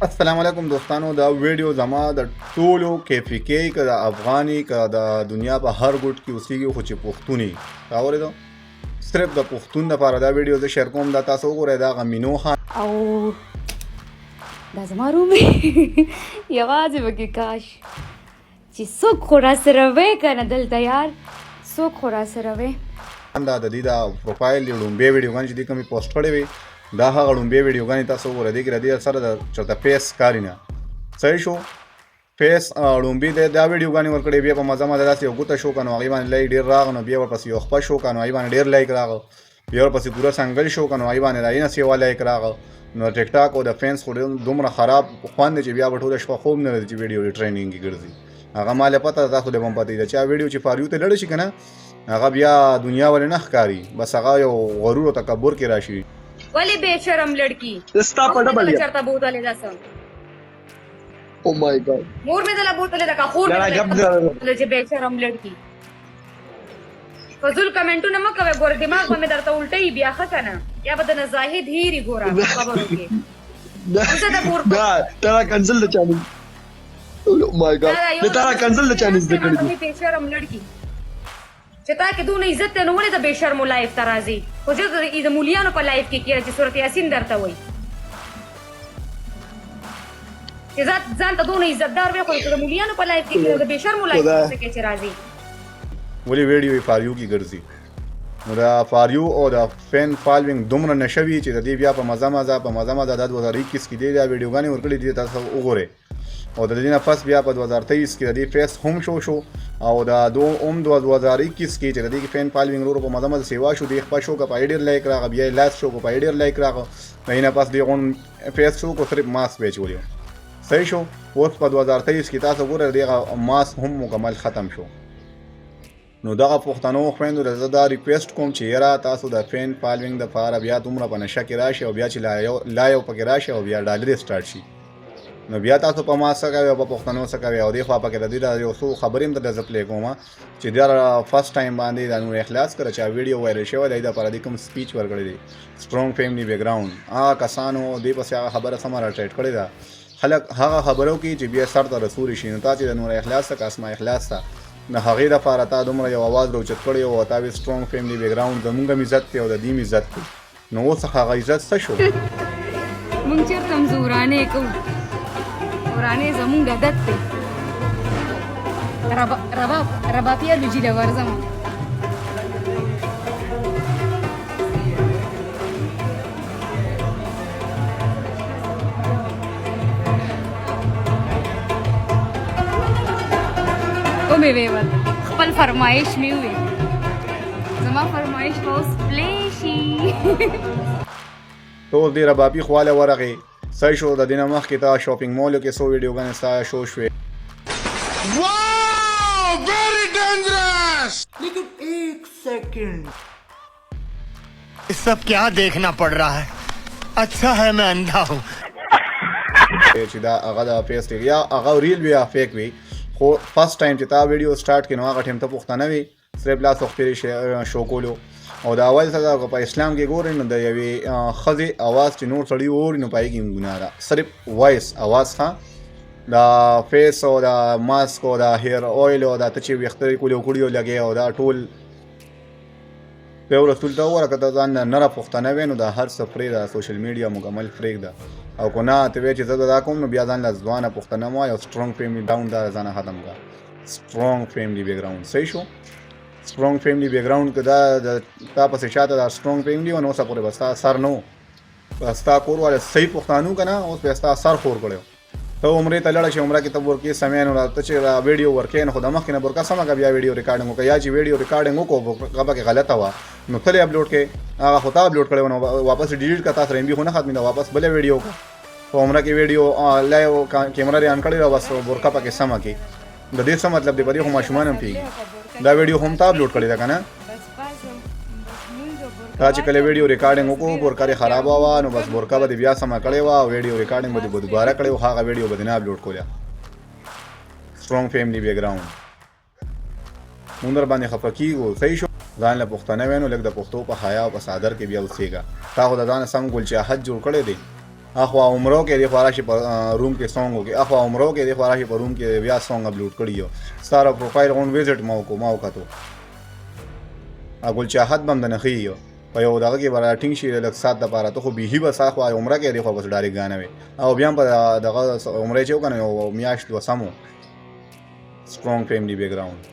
السلام علیکم دوستانو دا ویډیو زما د ټولو KPK که د افغاني که د دنیا په هر ګوټ کې اوسېږي خو چې پښتون یې راورېدو صرف د پښتون دپاره دا ویډیو زه شیر کوم دا تاسو وګورئ دا هغه مینو خان او دا زما روم یوازې پکې کاش چې څوک خو راسره وی که نه دلته یار څوک خو راسره وی دا د دې دا پروفایل دی لومبۍ ویډیوګانې چې دې کومې پوسټ کړې وي دا هغه لومبۍ ویډیوګانې تاسو وګورئ دې کې د دې سره د چېرته فیس ښکاري نه صحیح شو فیس لومبۍ دی دا ویډیوګانې ورکړې بیا په مزه مزه داسې یو ګوته شو که نو هغې باندې لایک ډېر راغی نو بیا ورپسې یو خپه شو که نو هغې باندې ډېر لایک راغی بیا ورپسې پوره سنګل شو که نو هغې باندې راینه سیوا لایک راغی نو ټیک ټاک او د فینس خو دومره خراب خوند دی چې بیا به ټوله شپه خوب نه لري چې ویډیو ټرینډینګ کې ګرځي هغه ما له پته ده تاسو له به هم پته وي د چا ویډیو چې فار یو ته لړ شي که نه هغه بیا دنیا ولې نه ښکاري بس هغه یو غرور او تکبر کې راشي ولی بے شرم لڑکی ستا په ډبل یا چرته بوتلې ده سم او مای ګاډ مور مې دله بوتلې ده کا خور دا مې غب دله چې بے شرم لڑکی فضول کمنټونه مه کوئ ګوره دماغ به مې درته الټوي بیا ښه که نه یا به درنه زاهد هیري ګوره خبرو کې اوسه د پور دا ترا کنسل د چانل او مای ګاډ دا ترا کنسل د چانل زده کړی دي بے شرم لڑکی چې تا کې دونه عزت ته نو ولې د بے شرمو لایف ته راځي خو زه د مولیانو په لایف کې کېږه چې صورت یاسین درته وایي چې ځان ته دونه عزتدار وي خو د مولیانو په لایف کې کېږه د بے شرمو لایف ته کې چې راځي ولې ویډیو یې فار یو کې ګرځي نو دا فار یو او د فین فالوینګ دومره نشه وي چې د دې بیا په مزه مزه دا 2021 کې دی دا ویډیوګانې ورکړې دي تاسو وګورئ او د دې نه پس بیا په 2023 کې د دې فیس هم شو او د 2021 کې چې د دې فین فالوینګ ورو په مزه مزه سیوا شو دی خپه شو که په ډېر لایک راغی بیا لاس شو که په ډېر لایک راغی د نه پس دی غون فیس شو کو صرف ماس بیچولیو صحیح شو اوس په 2023 کې تاسو ګورئ دغه ماس هم مکمل ختم شو نو دغه پښتنو خویندو زه دا ریکویسټ کوم چې یاره تاسو د فین فالوینګ دپاره بیا دومره په نشه کې راشي او بیا چې لا یو پکې راشي او بیا ډالرې سټارټ شي نو بیا تاسو په ما څه کوئ او په پښتنو څه کوئ او دې خوا پکې د دې د یو څو خبرې هم درته زه پلی کوم چې دا فرسټ ټایم باندې د نور اخلاص کړه چې ویډیو وایرل شوی دی دپاره دې کوم سپیچ ورکړی دی سټرونګ فیملی بیکګراوند هغه کسانو دې پسې هغه خبره سمه راټیټ کړې ده خلک هغه خبرو کې چې بیا سر ته رسولی شي نو تا چې د نور اخلاص ته که اسما اخلاص ته د هغې دپاره تا دومره یو اواز راوچت کړی او تا وی سټرونګ فیملی بیکګراوند زمونږ هم عزت دی او د دې هم عزت دی نو اوس هغه عزت څه شو مونږ چېرته هم زورانې کوو ورانې زمونږ عادت دی رباطیه لوجي له ورځم ومې ویل خپل فرمایش مې وویل زما فرمایش به اوس پلی شي ټول دې ربابي خواله ورغې صحیح شو د دې نه مخکې تا شاپینګ مالو کې څو ویډیوګانې ستا شو شوې लेकिन एक सेकंड सब क्या देखना पड़ रहा है अच्छा है मैं अंधा हूँ چې دا هغه د فیس دی یا هغه ریل وي یا فیک وي خو فرست ټایم چې تا ویډیو سټارټ کړي نو هغه ټایم ته پښتانه وي صرف لاس وختې شو کولو او د اول څخه په اسلام کې ګورئ نو د یوې ښځې اواز چې نور سړي واوري نو په هغې کې ګناه ده صرف وایس اواز ښه د فیس او د ماسک او د هیر اویل او دا ته چې ویښته کولې او کړي لګې او دا ټول یو رسول ته وګوره که ته ځان نره پښتانه وې نو دا هر څه پرېږده سوشل میډیا مکمل پرېږده او که نه ته وایې چې زه دا کوم نو بیا ځان له ځوانه پښتانه مه وایه او سټرونګ فیملی ډاون دا ځانه ختم کړه سټرونګ فیملی بیکګراوند صحیح شو سټرونګ فیملی بیکګراوند که دا تا پسې شاته دا سټرونګ فیملی و نو اوسه پورې به ستا سر نه و ستا کور والا صحیح پښتانو که نه اوس به ستا سر خور کړی ته عمرې ته لاړه چې عمره کې ته ورکې سمې نو ته چې ویډیو ورکې نو خو د مخکې نه ورکه سمه که بیا ویډیو ریکارډینګ وکړه یا چې ویډیو ریکارډینګ وکړو هغه پکې غلطه وه نو ته یې اپلوډ کړې هغه خو تا اپلوډ کړی و نو واپس ډیلیټ کړه تا سره MB خو نه ختمېده واپس بله ویډیو وکړه په عمره کې ویډیو لایو کیمره یې آن کړې وه بس ورکه پکې سمه کې د دې څه مطلب دی په دې خو ماشومان هم پوهېږي دا ویډیو هم تا اپلوډ کړې ده که نه تا چې کله ویډیو ریکارډینګ وکړو بورکه یې خرابه وه نو بس بورکه به دې بیا سمه کړې وه او ویډیو ریکارډینګ به دې به دوباره کړی و هغه ویډیو به دې نه اپلوډ کوله سټرونګ فیملی بیکګراوند مونږ در باندې خفه کېږو صحیح شو ځان له پښتانه وی نو لږ د پښتو په حیا او په صادر کې بیا اوسېږه تا خو د ځانه سم ګلچاحت جوړ کړی دی اخوا عمرو کې د خاراشي په روم کې سونګ وکي اخوا عمرو کې د خاراشي په روم کې بیا سونګ اپلوډ کړی یو ستاره پروفایل اون وزټ ماو کتو اګل چاحت بم د نخي یو په یو دغه کې برا ټینګ شي لک سات د پاره ته خو به هی بس اخوا عمره کې د خو بس ډاري غانه وي او بیا په دغه عمره چې وکنه میاشت وسمو سترونګ فیملی بیک گراوند